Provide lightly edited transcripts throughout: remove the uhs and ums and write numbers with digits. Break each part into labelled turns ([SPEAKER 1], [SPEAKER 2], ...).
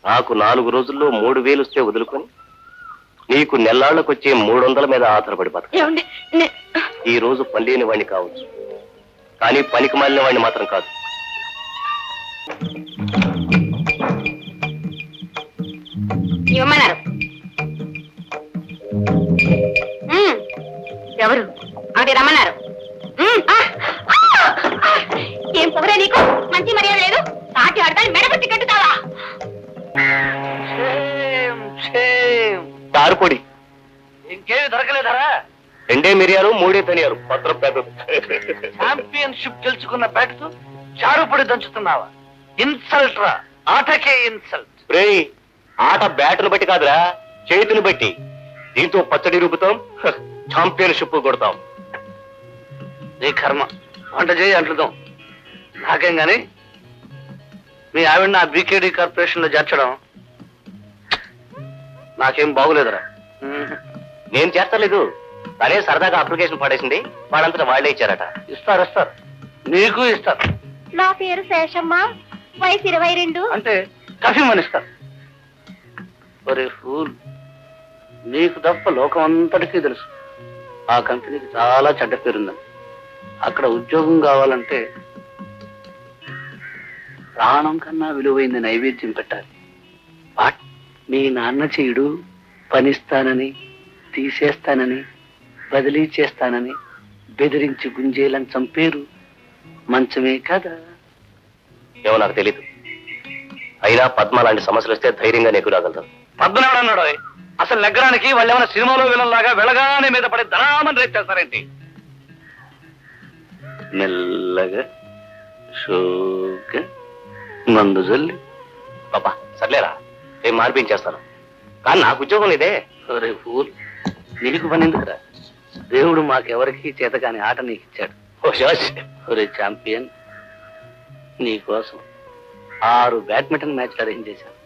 [SPEAKER 1] నాకు 4 రోజుల్లో 3000 వస్తే వదులుకొని నీకు నెల్లాళ్ళకొచ్చే 300 మీద ఆధారపడి బతక. ఈ రోజు పని లేని వాడిని కావచ్చు, కానీ పనికి మాలిన వాడిని మాత్రం కాదు.
[SPEAKER 2] ఇవ్వమన్నారు. ఎవరు అది రమ్మన్నారు? ఏం పొగరే నీకు? మంచి మర్యాద లేదు. సాటి ఆడతాను మెడపట్టి కట్టుతావా?
[SPEAKER 1] దారుపొడి
[SPEAKER 3] ఇంకేమి దొరకలేదరా?
[SPEAKER 1] 2 మిరియాలు 3 ధనియాలు పత్రం పేపర్.
[SPEAKER 3] ఛాంపియన్షిప్ గెలుచుకున్న బ్యాట్తో చారుపొడి దంచుతున్నావా? ఇన్సల్ట్ రా, ఆటకే ఇన్సల్ట్.
[SPEAKER 1] ఆట బ్యాటును బట్టి కాదురా, చేతిని బట్టి. దీంతో పచ్చడి రూపుతాం, ఛాంపియన్షిప్ కొడతాం.
[SPEAKER 3] నీ కర్మ. వంట చేయి, అంట్లుదాం. నాకేం గాని మీ ఆవిడ ఆ బీకేడీ కార్పొరేషన్ లో చేర్చడం నాకేం బాగులేదురా.
[SPEAKER 1] నేను చేస్తలేదు, తనే సరదాగా అప్లికేషన్ పడేసింది. వాళ్ళంతా వాళ్లే ఇచ్చారట.
[SPEAKER 3] ఇస్తారు, నీకు ఇస్తారు.
[SPEAKER 2] నా పేరు శేషమ్మ, వయసు 22.
[SPEAKER 3] అంటే కాఫీ మనిస్తారు. ఒరే ఫూల్, నీకు తప్ప లోకం అంతటికీ తెలుసు ఆ కంపెనీకి చాలా చెడ్డ పేరుందని. అక్కడ ఉద్యోగం కావాలంటే ప్రాణం కన్నా విలువైంది నైవేద్యం పెట్టాలి. వాట్ మీ నాన్న చేయుడు పనిస్తానని, తీసేస్తానని, బదిలీ చేస్తానని బెదిరించి గుంజేలని చంపేరు మంచమే కదా.
[SPEAKER 1] ఏమో నాకు తెలీదు. అయినా పద్మ లాంటి సమస్యలు వస్తే ధైర్యంగా నెగ్గురాగలుగుతాం.
[SPEAKER 3] పద్మనాభన్నాడు అసలు నెగ్గడానికి వాళ్ళు ఏమైనా సినిమాలో విలన్లాగా వెలగానే మీద పడి ధనామని రేట్ చేస్తారేంటి? మెల్లగా షోగా మందు జల్లి.
[SPEAKER 1] బాబా సర్లేరా, నేను మార్పించేస్తాను. కానీ నాకు ఉద్యోగం లేదే.
[SPEAKER 3] ఒరే ఫూల్, నీకు పని ఎందుకురా? దేవుడు మాకెవరికి చేత కాని ఆట నీకు ఇచ్చాడు. ఒరే ఛాంపియన్, నీ కోసం 6 బ్యాడ్మింటన్ మ్యాచ్లు అరేంజ్ చేశాను.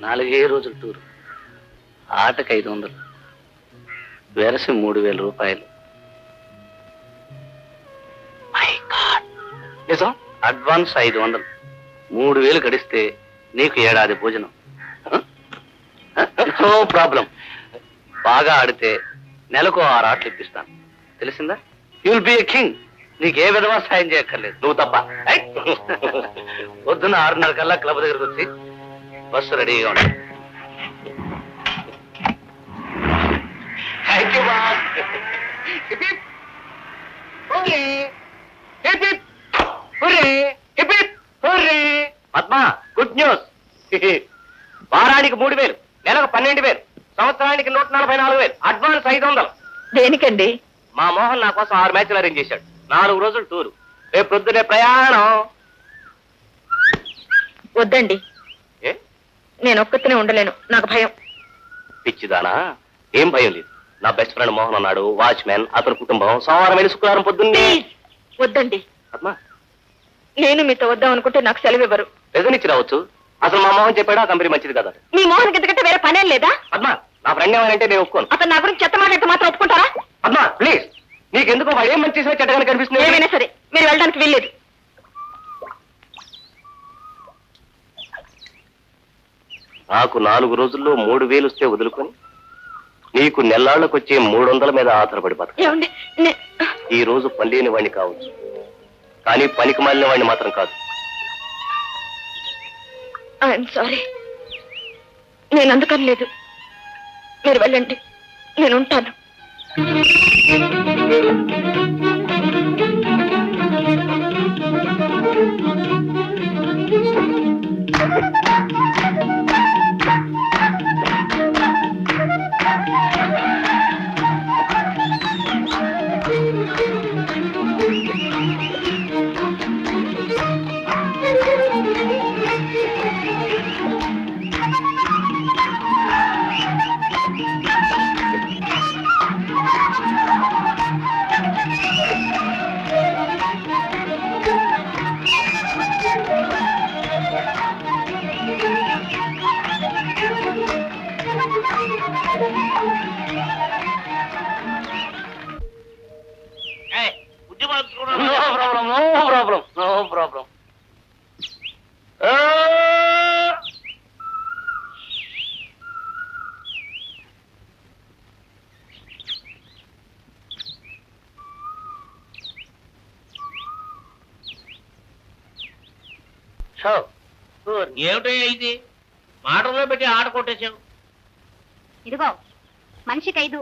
[SPEAKER 3] 4 రోజుల టూర్. ఆటకు 500, వెరసి 3000 రూపాయలు.
[SPEAKER 1] నిజం?
[SPEAKER 3] అడ్వాన్స్ 500, 3000 గడిస్తే నీకు ఏడాది భోజనం. No problem. బాగా ఆడితే నెలకు 6 ఆటలు ఇప్పిస్తాను. తెలిసిందా? You'll be a king. నీకే విధమా సాయం చేయక్కర్లేదు.
[SPEAKER 1] నువ్వు తప్ప.
[SPEAKER 3] పొద్దున్న 6:30 కల్లా క్లబ్ దగ్గరకు వచ్చి బస్సు రెడీగా ఉంటుంది.
[SPEAKER 1] Padma, good news. వారానికి 3000, నెలకు 12,000, సంవత్సరానికి 144,000, అడ్వాన్స్ 500.
[SPEAKER 2] దేనికండి?
[SPEAKER 1] మా మోహన్ నా కోసం 6 మ్యాచ్లు అరేంజ్ చేశాడు. 4 రోజులు టూరు, రేపు ప్రొద్దునే ప్రయాణం.
[SPEAKER 2] వద్దండి,
[SPEAKER 1] ఏ
[SPEAKER 2] నేను ఒక్కతనే ఉండలేను, నాకు భయం.
[SPEAKER 1] పిచ్చిదానా? ఏం భయం లేదు. నా బెస్ట్ ఫ్రెండ్ మోహన్ అన్నాడు, వాచ్మెన్, అతని కుటుంబం. సోమవారం శుక్రవారం పొద్దున్నే.
[SPEAKER 2] వద్దండి,
[SPEAKER 1] పద్మ,
[SPEAKER 2] నేను మీతో వద్దాం అనుకుంటే నాకు సెలవు ఇవ్వరు.
[SPEAKER 1] రిజన్ ఇచ్చి రావచ్చు. అసలు మా మోహన్ చెప్పాడు ఆ కంపెనీ మంచిది కదా.
[SPEAKER 2] మీ మోహన్ ఎందుకంటే వేరే పనేం లేదా?
[SPEAKER 1] పద్మ, నా ఫ్రెండ్ ఏమనంటే నేను ఒప్పుకోను.
[SPEAKER 2] అతను నా గురించి చెత్త మాట్లాడితే మాత్రం ఒప్పుకుంటారా?
[SPEAKER 1] పద్మ ప్లీజ్, నీకెందుకు వాడు ఏం మంచి చేసినా చెడ్డగా కనిపిస్తుంది.
[SPEAKER 2] ఏమైనా సరే మీరు వెళ్ళడానికి వెళ్ళలేదు.
[SPEAKER 1] నాకు 4 రోజుల్లో 3000 వస్తే వదులుకొని నీకు నెల్లాళ్ళకొచ్చే 300 మీద ఆధారపడి బతక. ఈ రోజు పని లేని వాడిని కావచ్చు, కానీ పనికి మాలిన వాడిని మాత్రం కాదు.
[SPEAKER 2] ఐఎమ్ సారీ, నేను అందుకని లేదు. మీరు వెళ్ళండి, నేను ఉంటాను.
[SPEAKER 3] No problem. షో
[SPEAKER 4] ఏమిటో ఇది మాటల్లో పెట్టి ఆట కొట్టేశావు.
[SPEAKER 2] ఇదిగో మనిషికి 5,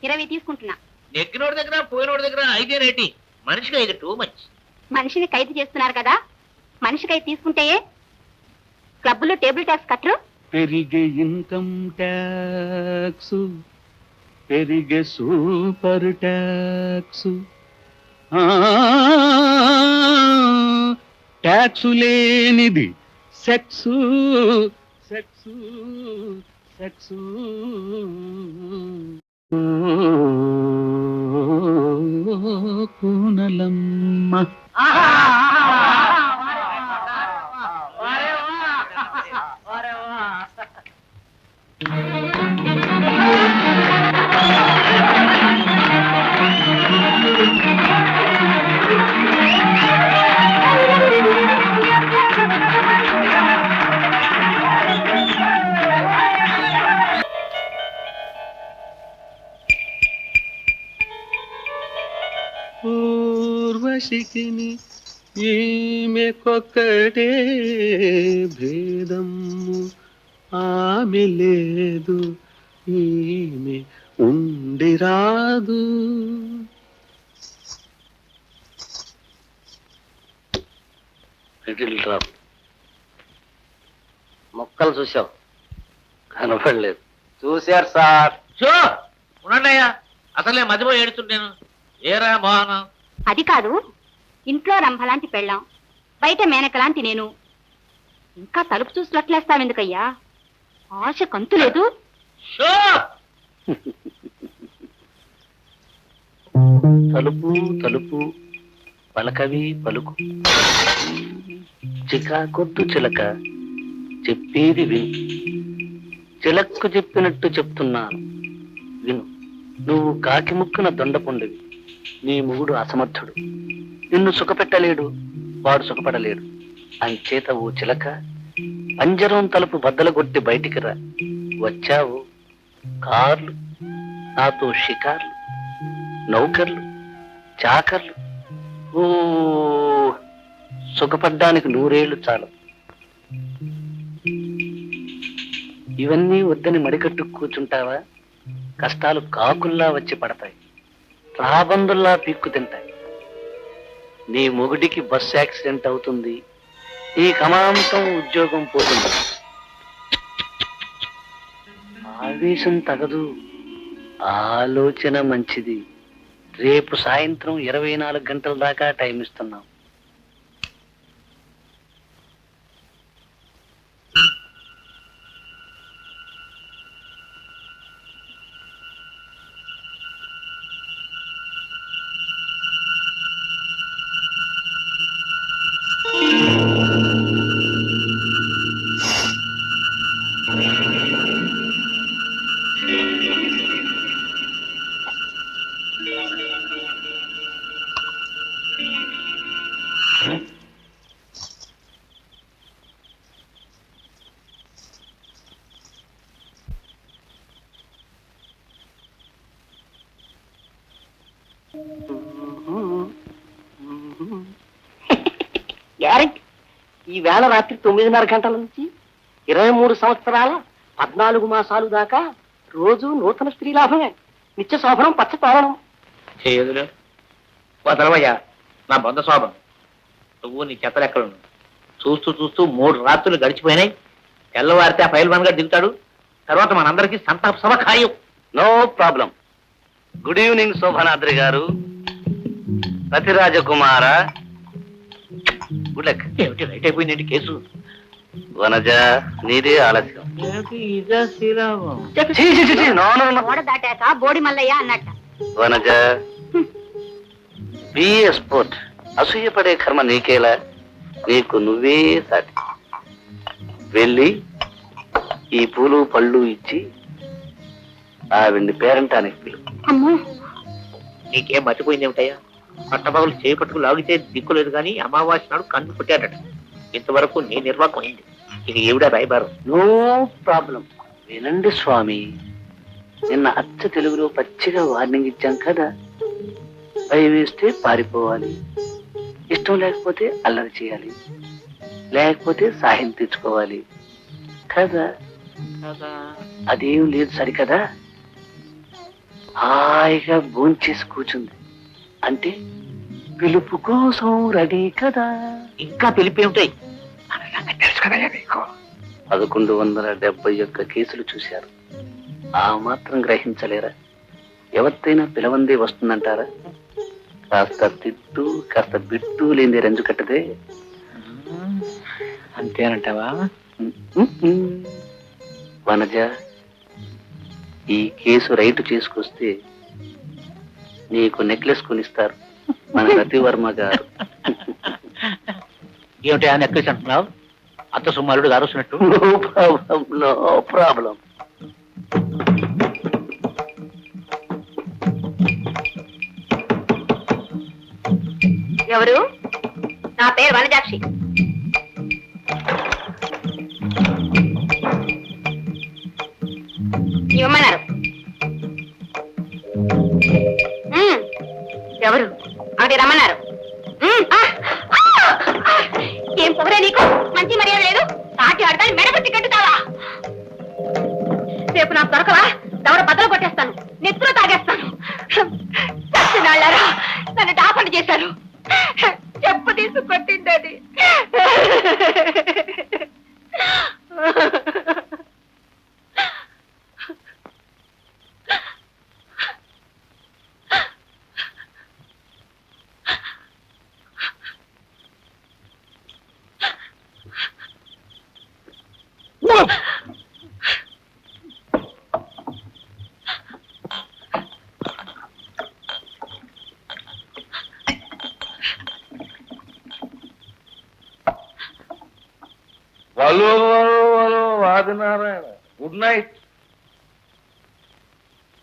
[SPEAKER 2] 20 తీసుకుంటున్నా.
[SPEAKER 4] నెగ్గినోడి దగ్గర పోయినోడి దగ్గర 5 రేటి, మనిషికి 5 టూ మచ్.
[SPEAKER 2] మనిషిని 5 చేస్తున్నారు కదా, మనిషికి 5 తీసుకుంటే క్లబ్బులో టేబుల్ టాక్స్ కట్టరు.
[SPEAKER 5] పెరిగే ఇన్కమ్ ట్యాక్స్, పెరిగే సూపర్ ట్యాక్స్, ట్యాక్సు లేనిది సెక్స్, సెక్స్, సెక్స్. కూనలమ్మ పూర్వశిఖిని ఈమెకొక్కటే భేదము, ఆమె లేదు ఈమె ఉండిరాదు.
[SPEAKER 3] Little drop.
[SPEAKER 1] మొక్కలు చూసావు?
[SPEAKER 3] కనపడలేదు.
[SPEAKER 1] చూశారు సార్.
[SPEAKER 4] షో ఉండండియ్యా, అసలే మధ్యలో ఏడుతుంటాను. ఏరా మోహనం,
[SPEAKER 2] అది కాదు, ఇంట్లో రంభలాంటి పెళ్ళాం, బయట మేనకలాంటి నేను. ఇంకా తలుపు చూసి లట్లేస్తావెందుకయ్యా? ఆశ కంతు లేదు.
[SPEAKER 4] షో
[SPEAKER 3] తలుపు తలుపు పలకవి పలుకు, చికాకొద్దు చిలక చెప్పేది విను, చిలక్కు చెప్పినట్టు చెప్తున్నాను విను. నువ్వు కాకి ముక్కున దొండపొండవి, నీ మొగుడు అసమర్థుడు, నిన్ను సుఖపెట్టలేడు, వాడు సుఖపడలేడు. అంచేత ఓ చిలక, పంజరం తలుపు బద్దలగొట్టి బయటికి రా. వచ్చావు కార్లు, నాతో షికార్లు, నౌకర్లు, చాకర్లు. ఓ సుఖపడ్డానికి 100 ఏళ్ళు చాలు. ఇవన్నీ వద్దని మడికట్టు కూర్చుంటావా? కష్టాలు కాకుల్లా వచ్చి పడతాయి, రాబందుల్లా పీక్కు తింటాయి. నీ మొగుడికి బస్సు యాక్సిడెంట్ అవుతుంది, ఈ కమాంతం ఉద్యోగం పోతుంది. ఆవేశం తగదు, ఆలోచన మంచిది. రేపు సాయంత్రం 24 గంటల దాకా టైం ఇస్తున్నాం.
[SPEAKER 1] గ్యారెంటీ. ఈ వేళ రాత్రి 9:30 గంటల నుంచి 23 సంవత్సరాల 14 మాసాలు దాకా రోజు నూతన స్త్రీ లాభమే. నిత్య శోభనం, పచ్చ తోరణం.
[SPEAKER 4] చేయదులే వదలవయ్యా, నా బొంద శోభం. నువ్వు నీ చెత్తలెక్కలు చూస్తూ చూస్తూ 3 రాత్రులు గడిచిపోయినాయి. తెల్లవారితే ఆ పైల్వాన్ గారు దిగుతాడు. తర్వాత మనందరికీ సంతాప సభ ఖాయం.
[SPEAKER 3] No problem. Good evening Shobhanadri garu, సతిరాజకుమార. Good luck.
[SPEAKER 4] ఏమిటి రైట్ అయిపోయిందండి కేసు?
[SPEAKER 3] వనజ, నీదే ఆలస్యం.
[SPEAKER 4] శ్రీరామం.
[SPEAKER 3] ఛీ, ఛీ, ఛీ, ఛీ, నో, నో, నో.
[SPEAKER 2] ఓడ దాటాక బోడి మల్లయ్య అన్నట్ట.
[SPEAKER 3] Vanaja, B sport. అసూయపడే కర్మ నీకేలా, నీకు నువ్వే సాటి. వెళ్ళి ఈ పూలు పళ్ళు ఇచ్చి ఆవిడ్ని పేరంటానికి పిలు.
[SPEAKER 2] అమ్మో,
[SPEAKER 4] నీకేం మర్చిపోయింది ఏమిటయ్యా? పట్టపగలు చేపట్టుకు లాగితే దిక్కులేదు కానీ అమావాస్య నాడు కన్ను పుట్టాడట. ఇంతవరకు నీ నిర్వాహకం అయింది. ఇక ఏవిడా రాయబారు?
[SPEAKER 3] No problem. వినండి స్వామి, నిన్న అచ్చ తెలుగులో పచ్చిగా వార్నింగ్ ఇచ్చాం కదా. భయం వేస్తే పారిపోవాలి, ఇష్టం లేకపోతే అల్లరి చేయాలి. లేకపోతే సాయం తెచ్చుకోవాలి కదా. అదేం లేదు సరికదా. హాయిగా భోంచేసి కూర్చుంది అంటే పిలుపు కోసం రెడీ కదా.
[SPEAKER 4] ఇంకా పిలిపేమిటాయి?
[SPEAKER 3] 1171 కేసులు చూశారు. ఆ మాత్రం గ్రహించలేరా? ఎవరితైనా పిలవందే వస్తుందంటారా? కాస్త తిట్టు కాస్త బిట్టు లేని రంజు కట్టదే.
[SPEAKER 4] అంతేనంటావా?
[SPEAKER 3] వనజ, ఈ కేసు రైటు చేసుకొస్తే నీకు నెక్లెస్ కొనిస్తారు మన రతివర్మ గారు.
[SPEAKER 4] ఏమిటి ఆ నెక్లెస్ అంటున్నావు? అంత సుమారుడు గారొస్తున్నట్టు.
[SPEAKER 3] No problem, no problem.
[SPEAKER 2] ఎవరు? నా పేరు వనజాక్షి. ఇవ్వమన్నారు. ఎవరు? ఆవిడ రమ్మన్నారు. ఏం పొగరే నీకు? మంచి మర్యాద లేదు. తాటి ఆడదాన్ని మెడబెట్టి కట్టుతావా? రేపు నాకు దొరకవా? దవడ బద్దలు కొట్టేస్తాను, నెత్తులు తాగేస్తాను. చచ్చినాళ్ళారా, నన్ను డాపండి చేశారు. చెప్పు తీసు కొట్టిందని.
[SPEAKER 6] Hello Adinarayana, good night.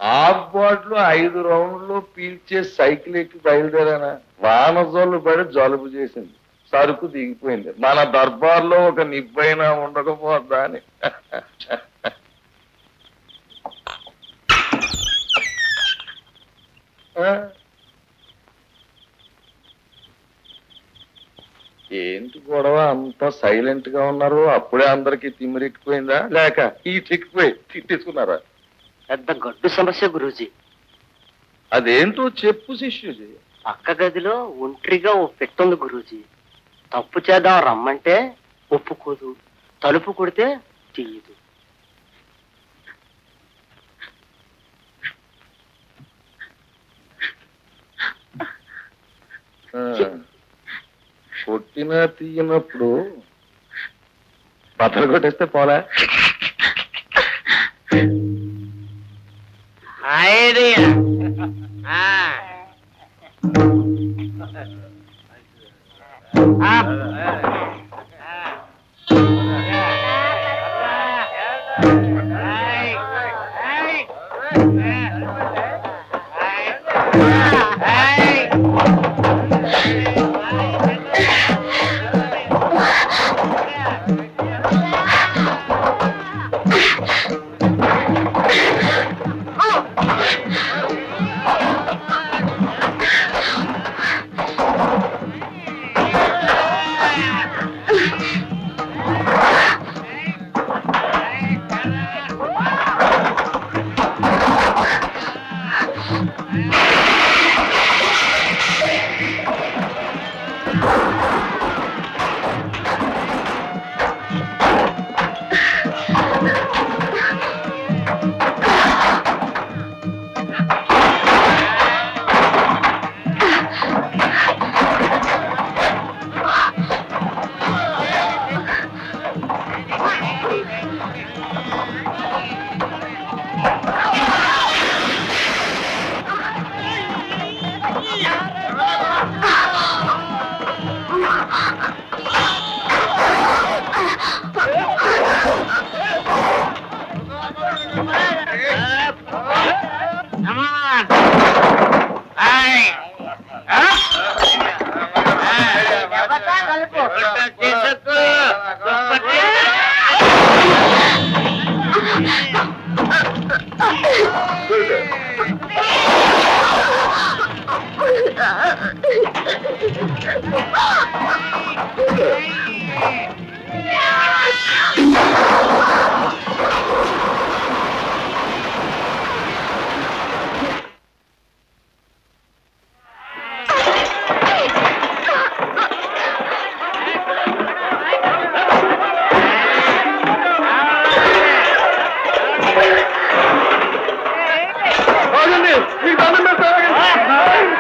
[SPEAKER 6] Half bottle 5 రౌండ్లు పీల్చే సైకిల్ ఎక్కి బయలుదేరానా, వానజోళ్ళు పడి జలుబు చేసింది, సరుకు దిగిపోయింది. మన దర్బార్లో ఒక నిబ్బైనా ఉండకపోద్దా అని. ఏంటి గొడవ, అంతా సైలెంట్ గా ఉన్నారు? అప్పుడే అందరికి తిమ్మిరెక్కిపోయిందా, లేక ఈ చిక్కిపోయి తిట్టేసుకున్నారా?
[SPEAKER 3] పెద్ద గడ్డు సమస్య గురూజీ.
[SPEAKER 6] అదేంటో చెప్పు శిష్యుజీ.
[SPEAKER 3] పక్క గదిలో ఒంటరిగా ఓ పెట్టుంది గురూజీ. తప్పు చేద్దాం రమ్మంటే ఒప్పుకోదు, తలుపు కొడితే తీయదు.
[SPEAKER 6] కొట్టినా తీయనప్పుడు బట్టలు కొట్టేస్తే పోలే. Good. మీకు దండం పెడతాను.